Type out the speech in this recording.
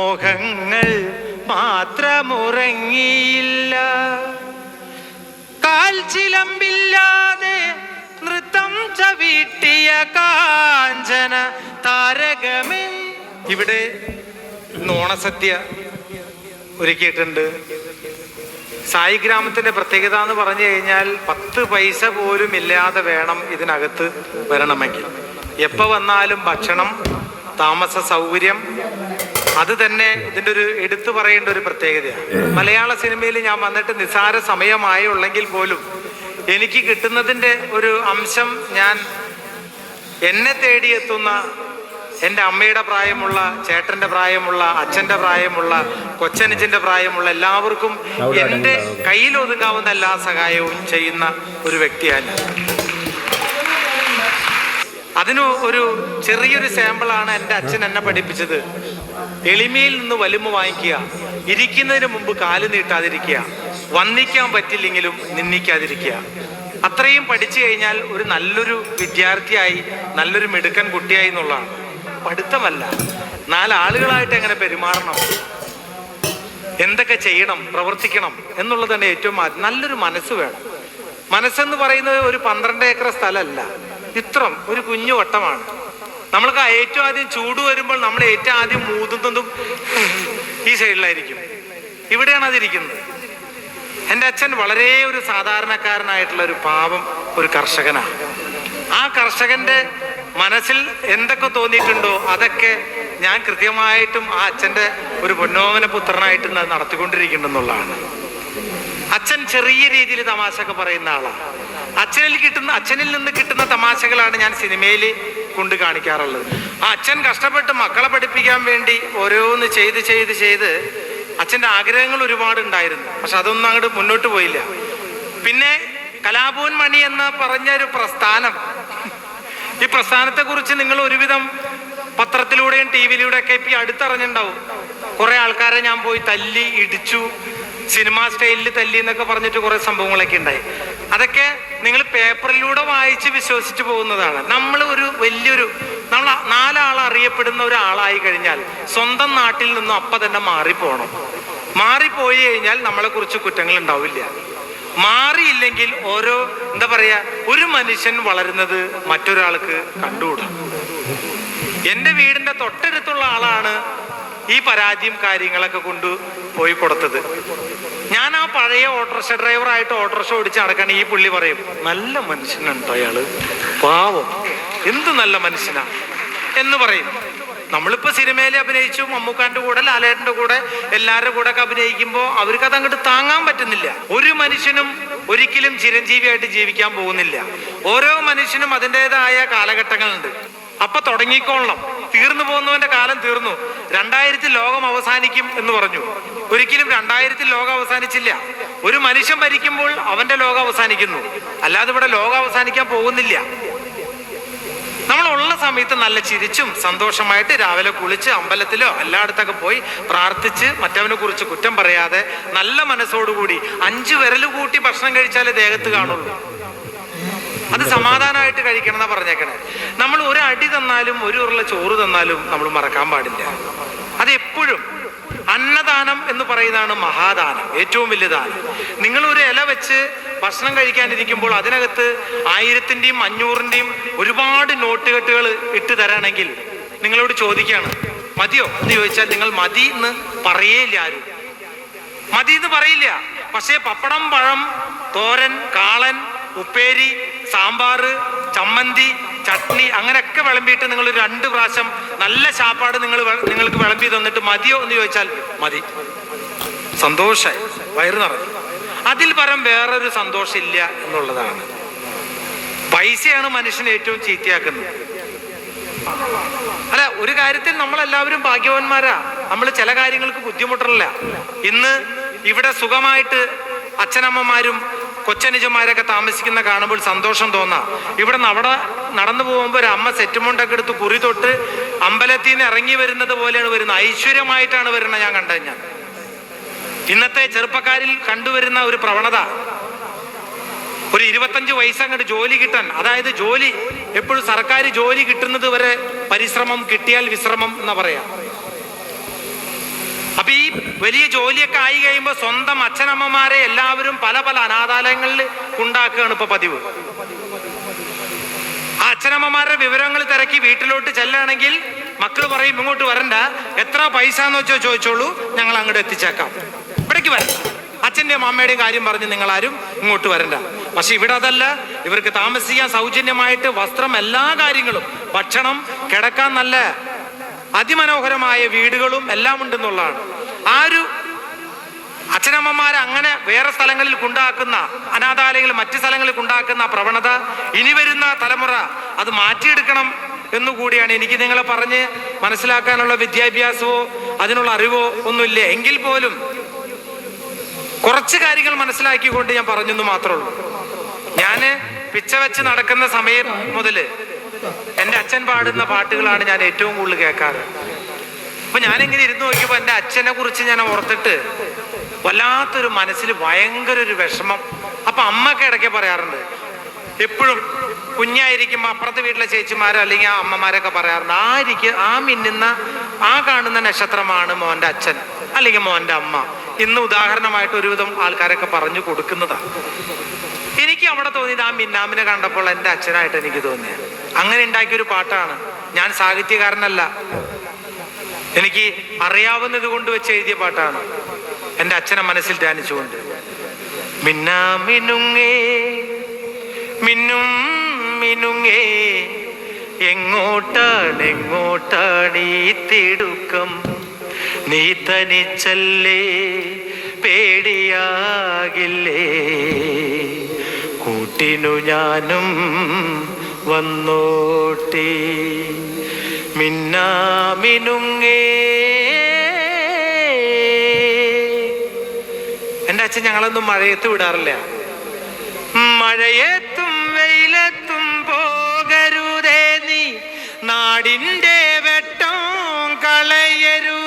മോഹങ്ങൾ മാത്രമുറങ്ങിയില്ല. കാൽച്ചിലമ്പില്ലാതെ നൃത്തം ചവിട്ടിയ കാഞ്ചന താരകമേ. ഇവിടെ ഓണസദ്യ ഒരുക്കിയിട്ടുണ്ട്. സായി ഗ്രാമത്തിന്റെ പ്രത്യേകത എന്ന് പറഞ്ഞു കഴിഞ്ഞാൽ 10 പൈസ പോലും ഇല്ലാതെ വേണം ഇതിനകത്ത് വരണമെങ്കിൽ. എപ്പോൾ വന്നാലും ഭക്ഷണം, താമസ സൗകര്യം, അത് തന്നെ ഇതിൻ്റെ ഒരു എടുത്തു പറയേണ്ട ഒരു പ്രത്യേകതയാണ്. മലയാള സിനിമയിൽ ഞാൻ വന്നിട്ട് നിസ്സാര സമയമായുള്ളെങ്കിൽ പോലും എനിക്ക് കിട്ടുന്നതിൻ്റെ ഒരു അംശം ഞാൻ എന്നെ തേടിയെത്തുന്ന എൻ്റെ അമ്മയുടെ പ്രായമുള്ള, ചേട്ടൻ്റെ പ്രായമുള്ള, അച്ഛൻ്റെ പ്രായമുള്ള, കൊച്ചനുജൻ്റെ പ്രായമുള്ള എല്ലാവർക്കും എൻ്റെ കയ്യിലൊതുങ്ങാവുന്ന എല്ലാ സഹായവും ചെയ്യുന്ന ഒരു വ്യക്തിയാണ്. അതിന് ഒരു ചെറിയൊരു സാമ്പിളാണ് എൻ്റെ അച്ഛൻ എന്നെ പഠിപ്പിച്ചത്. എളിമയിൽ നിന്ന് വലിമ വാങ്ങിക്കുക, ഇരിക്കുന്നതിന് മുമ്പ് കാല് നീട്ടാതിരിക്കുക, വന്ദിക്കാൻ പറ്റില്ലെങ്കിലും നിന്ദിക്കാതിരിക്കുക. അത്രയും പഠിച്ചു കഴിഞ്ഞാൽ ഒരു നല്ലൊരു വിദ്യാർത്ഥിയായി, നല്ലൊരു മിടുക്കൻ കുട്ടിയായി എന്നുള്ളതാണ്. പഠിത്തമല്ല, 4 ആളുകളായിട്ട് എങ്ങനെ പെരുമാറണം, എന്തൊക്കെ ചെയ്യണം, പ്രവർത്തിക്കണം എന്നുള്ളത് തന്നെ ഏറ്റവും നല്ലൊരു മനസ്സ് വേണം. മനസ്സെന്ന് പറയുന്നത് ഒരു 12 ഏക്കർ സ്ഥലമല്ല, ഇത്രം ഒരു കുഞ്ഞു വട്ടമാണ്. നമ്മൾക്ക് ഏറ്റവും ആദ്യം ചൂട് വരുമ്പോൾ നമ്മൾ ഏറ്റവും ആദ്യം മൂതുന്നതും ഈ സൈഡിലായിരിക്കും. ഇവിടെയാണ് അതിരിക്കുന്നത്. എൻ്റെ അച്ഛൻ വളരെ ഒരു സാധാരണക്കാരനായിട്ടുള്ള ഒരു പാവം ഒരു കർഷകനാണ്. ആ കർഷകന്റെ മനസ്സിൽ എന്തൊക്കെ തോന്നിയിട്ടുണ്ടോ അതൊക്കെ ഞാൻ കൃത്യമായിട്ടും ആ അച്ഛൻ്റെ ഒരു പൊന്നോമന പുത്രനായിട്ട് നടത്തിക്കൊണ്ടിരിക്കുന്നുള്ളതാണ്. അച്ഛൻ ചെറിയ രീതിയിൽ തമാശയൊക്കെ പറയുന്ന ആളാണ്. അച്ഛനിൽ നിന്ന് കിട്ടുന്ന തമാശകളാണ് ഞാൻ സിനിമയിൽ കൊണ്ട് കാണിക്കാറുള്ളത്. ആ അച്ഛൻ കഷ്ടപ്പെട്ട് മക്കളെ പഠിപ്പിക്കാൻ വേണ്ടി ഓരോന്ന് ചെയ്ത് അച്ഛൻ്റെ ആഗ്രഹങ്ങൾ ഒരുപാടുണ്ടായിരുന്നു. പക്ഷെ അതൊന്നും അങ്ങോട്ട് മുന്നോട്ട് പോയില്ല. പിന്നെ കലാഭവൻ മണി എന്ന് പറഞ്ഞൊരു പ്രസ്ഥാനം, ഈ പ്രസ്ഥാനത്തെ കുറിച്ച് നിങ്ങൾ ഒരുവിധം പത്രത്തിലൂടെയും ടി വിയിലൂടെയൊക്കെ ഇപ്പം അടുത്തറിഞ്ഞിട്ടുണ്ടാവും. കുറെ ആൾക്കാരെ ഞാൻ പോയി തല്ലി ഇടിച്ചു, സിനിമാ സ്റ്റൈലിൽ തല്ലി എന്നൊക്കെ പറഞ്ഞിട്ട് കുറെ സംഭവങ്ങളൊക്കെ ഉണ്ടായി. അതൊക്കെ നിങ്ങൾ പേപ്പറിലൂടെ വായിച്ച് വിശ്വസിച്ച് പോകുന്നതാണ്. നമ്മൾ നമ്മൾ 4 ആൾ അറിയപ്പെടുന്ന ഒരാളായി കഴിഞ്ഞാൽ സ്വന്തം നാട്ടിൽ നിന്നും അപ്പം തന്നെ മാറിപ്പോണം. മാറിപ്പോയി കഴിഞ്ഞാൽ നമ്മളെ കുറിച്ച് കുറ്റങ്ങൾ ഉണ്ടാവില്ല. മാറിയില്ലെങ്കിൽ ഒരു മനുഷ്യൻ വളരുന്നത് മറ്റൊരാൾക്ക് കണ്ടുകൂടാ. എൻ്റെ വീടിൻ്റെ തൊട്ടടുത്തുള്ള ആളാണ് ഈ പരാജയം കാര്യങ്ങളൊക്കെ കൊണ്ടുപോയി കൊടുത്തത്. ഞാൻ ആ പഴയ ഓട്ടോറിക്ഷ ഡ്രൈവറായിട്ട് ഓട്ടോറിക്ഷ ഓടിച്ച് നടക്കാൻ ഈ പുള്ളി പറയും, നല്ല മനുഷ്യനുണ്ടോ അയാള്, പാവം, എന്ത് നല്ല മനുഷ്യനാ എന്ന് പറയും. നമ്മളിപ്പോൾ സിനിമയിൽ അഭിനയിച്ചു, മമ്മൂക്കാൻ്റെ കൂടെ, ലാലേട്ടൻ്റെ കൂടെ, എല്ലാവരുടെ കൂടെ ഒക്കെ അഭിനയിക്കുമ്പോൾ അവർക്ക് അത് അങ്ങോട്ട് താങ്ങാൻ പറ്റുന്നില്ല. ഒരു മനുഷ്യനും ഒരിക്കലും ചിരഞ്ജീവിയായിട്ട് ജീവിക്കാൻ പോകുന്നില്ല. ഓരോ മനുഷ്യനും അതിൻ്റെതായ കാലഘട്ടങ്ങളുണ്ട്. അപ്പൊ തുടങ്ങിക്കോളണം. തീർന്നു പോകുന്നവന്റെ കാലം തീർന്നു. 2000 ലോകം അവസാനിക്കും എന്ന് പറഞ്ഞു. ഒരിക്കലും 2000 ലോകം അവസാനിച്ചില്ല. ഒരു മനുഷ്യൻ മരിക്കുമ്പോൾ അവന്റെ ലോകം അവസാനിക്കുന്നു, അല്ലാതെ ഇവിടെ ലോകം അവസാനിക്കാൻ പോകുന്നില്ല. നമ്മളുള്ള സമയത്ത് നല്ല ചിരിച്ചും സന്തോഷമായിട്ട് രാവിലെ കുളിച്ച് അമ്പലത്തിലോ എല്ലായിടത്തൊക്കെ പോയി പ്രാർത്ഥിച്ച് മറ്റവനെ കുറിച്ച് കുറ്റം പറയാതെ നല്ല മനസ്സോടുകൂടി 5 വിരൽ കൂട്ടി ഭക്ഷണം കഴിച്ചാലേ ദേഹത്ത് കാണുള്ളൂ. അത് സമാധാനമായിട്ട് കഴിക്കണം എന്നാ പറഞ്ഞേക്കണേ. നമ്മൾ ഒരു അടി തന്നാലും ഒരു ഉരുള ചോറ് തന്നാലും നമ്മൾ മറക്കാൻ പാടില്ല. അത് എപ്പോഴും അന്നദാനം എന്ന് പറയുന്നതാണ് മഹാദാനം, ഏറ്റവും വലിയ ദാനം. നിങ്ങൾ ഒരു ഇല വെച്ച് ഭക്ഷണം കഴിക്കാനിരിക്കുമ്പോൾ അതിനകത്ത് 1000-ന്റെയും 500-ന്റെയും ഒരുപാട് നോട്ടുകെട്ടുകൾ ഇട്ട് തരാണെങ്കിൽ നിങ്ങളോട് ചോദിക്കുകയാണ്, മതിയോ എന്ന് ചോദിച്ചാൽ നിങ്ങൾ മതി എന്ന് പറയേയില്ല. ആരും മതി എന്ന് പറയില്ല. പക്ഷേ പപ്പടം, പഴം, തോരൻ, കാളൻ, ഉപ്പേരി, സാമ്പാറ്, ചമ്മന്തി, ചട്നി അങ്ങനെയൊക്കെ വിളമ്പിയിട്ട് നിങ്ങൾ 2 പ്രാവശ്യം നല്ല ചാപ്പാട് നിങ്ങൾക്ക് വിളമ്പി തന്നിട്ട് മതിയോ എന്ന് ചോദിച്ചാൽ മതി, സന്തോഷമായി, വയറ് നിറഞ്ഞു. അതിൽ പരം വേറൊരു സന്തോഷമില്ല എന്നുള്ളതാണ്. പൈസയാണ് മനുഷ്യനെ ഏറ്റവും ചീത്തയാക്കുന്നത്. അല്ല, ഒരു കാര്യത്തിൽ നമ്മളെല്ലാവരും ഭാഗ്യവാന്മാരാ. നമ്മൾ ചില കാര്യങ്ങൾക്ക് ബുദ്ധിമുട്ടില്ല. ഇന്ന് ഇവിടെ സുഖമായിട്ട് അച്ഛനമ്മമാരും കൊച്ചനുജന്മാരൊക്കെ താമസിക്കുന്ന കാണുമ്പോൾ സന്തോഷം തോന്നാം. ഇവിടെ നടന്നു പോകുമ്പോൾ ഒരു അമ്മ സെറ്റുമുണ്ടൊക്കെ എടുത്ത് കുറി തൊട്ട് അമ്പലത്തിൽ നിന്ന് ഇറങ്ങി വരുന്നത് പോലെയാണ് വരുന്നത്. ഐശ്വര്യമായിട്ടാണ് വരുന്നത്. ഞാൻ കണ്ടത് ഇന്നത്തെ ചെറുപ്പക്കാരിൽ കണ്ടുവരുന്ന ഒരു പ്രവണത, ഒരു 25 വയസ്സങ്ങോട്ട് ജോലി കിട്ടാൻ, അതായത് ജോലി എപ്പോഴും സർക്കാർ ജോലി കിട്ടുന്നത് വരെ പരിശ്രമം, കിട്ടിയാൽ വിശ്രമം എന്നാ പറയാ. വലിയ ജോലിയൊക്കെ ആയി കഴിയുമ്പോൾ സ്വന്തം അച്ഛനമ്മമാരെ എല്ലാവരും പല പല അനാഥാലയങ്ങളിൽ ഉണ്ടാക്കുകയാണ് ഇപ്പൊ പതിവ്. ആ അച്ഛനമ്മമാരുടെ വിവരങ്ങൾ തിരക്കി വീട്ടിലോട്ട് ചെല്ലുകയാണെങ്കിൽ മക്കൾ പറയും, ഇങ്ങോട്ട് വരണ്ട, എത്ര പൈസ എന്ന് വെച്ചോ ചോദിച്ചോളൂ, ഞങ്ങൾ അങ്ങോട്ട് എത്തിച്ചേക്കാം, ഇവിടേക്ക് വരണ്ട, അച്ഛൻ്റെയും അമ്മയുടെയും കാര്യം പറഞ്ഞ് നിങ്ങളാരും ഇങ്ങോട്ട് വരണ്ട. പക്ഷെ ഇവിടെ അതല്ല, ഇവർക്ക് താമസിക്കാൻ സൗജന്യമായിട്ട് വസ്ത്രം, എല്ലാ കാര്യങ്ങളും, ഭക്ഷണം, കിടക്കാൻ നല്ല അതിമനോഹരമായ വീടുകളും എല്ലാം ഉണ്ടെന്നുള്ളതാണ്. ആ ഒരു അച്ഛനമ്മമാരെ അങ്ങനെ വേറെ സ്ഥലങ്ങളിൽ കൊണ്ടാക്കുന്ന, അനാഥാലയങ്ങൾ മറ്റു സ്ഥലങ്ങളിൽ കൊണ്ടാക്കുന്ന പ്രവണത ഇനി വരുന്ന തലമുറ അത് മാറ്റിയെടുക്കണം എന്നുകൂടിയാണ് എനിക്ക് നിങ്ങളെ പറഞ്ഞ് മനസ്സിലാക്കാനുള്ള വിദ്യാഭ്യാസമോ അതിനുള്ള അറിവോ ഒന്നുമില്ല. എങ്കിൽ പോലും കുറച്ച് കാര്യങ്ങൾ മനസ്സിലാക്കിക്കൊണ്ട് ഞാൻ പറഞ്ഞെന്ന് മാത്രമേ ഉള്ളൂ. ഞാന് പിച്ച വെച്ച് നടക്കുന്ന സമയം മുതൽ എൻ്റെ അച്ഛൻ പാടുന്ന പാട്ടുകളാണ് ഞാൻ ഏറ്റവും കൂടുതൽ കേൾക്കാറ്. അപ്പൊ ഞാനിങ്ങനെ ഇരുന്ന് നോക്കിയപ്പോൾ എൻ്റെ അച്ഛനെ കുറിച്ച് ഞാൻ ഓർത്തിട്ട് വല്ലാത്തൊരു മനസ്സിൽ ഭയങ്കര ഒരു വിഷമം. അപ്പൊ അമ്മക്ക് ഇടയ്ക്ക് പറയാറുണ്ട്, എപ്പോഴും കുഞ്ഞായിരിക്കുമ്പോൾ അപ്പുറത്തെ വീട്ടിലെ ചേച്ചിമാരോ അല്ലെങ്കിൽ ആ അമ്മമാരൊക്കെ പറയാറുണ്ട്, ആ മിന്നുന്ന ആ കാണുന്ന നക്ഷത്രമാണ് മോൻ്റെ അച്ഛൻ അല്ലെങ്കിൽ മോൻ്റെ അമ്മ. ഇന്ന് ഉദാഹരണമായിട്ട് ഒരുവിധം ആൾക്കാരൊക്കെ പറഞ്ഞു കൊടുക്കുന്നതാണ്. എനിക്ക് അവിടെ തോന്നിയത് ആ മിന്നാമിനെ കണ്ടപ്പോൾ എൻ്റെ അച്ഛനായിട്ട് എനിക്ക് തോന്നിയത്. അങ്ങനെ ഉണ്ടാക്കിയൊരു പാട്ടാണ്. ഞാൻ സാഹിത്യകാരനല്ല, എനിക്ക് അറിയാവുന്നത് കൊണ്ട് വെച്ച് എഴുതിയ പാട്ടാണ്. എൻ്റെ അച്ഛനെ മനസ്സിൽ ധ്യാനിച്ചുകൊണ്ട്, മിന്നാമിനുങ്ങേ മിന്നും മിനുങ്ങേ എങ്ങോട്ടാണ് ഈ തിടുക്കം, നീ തനിച്ചല്ലേ പേടിയാകില്ലേ, കൂട്ടിനു ഞാനും വന്നോട്ടെ, മിന്നാമിനുങ്ങേ. എൻ്റെ അച്ഛൻ ഞങ്ങളൊന്നും മഴയത്ത് വിടാറില്ല. മഴയത്തും വെയിലത്തും പോകരുതേ നീ, നാടിൻ്റെ വെട്ടം കളയരുതേ,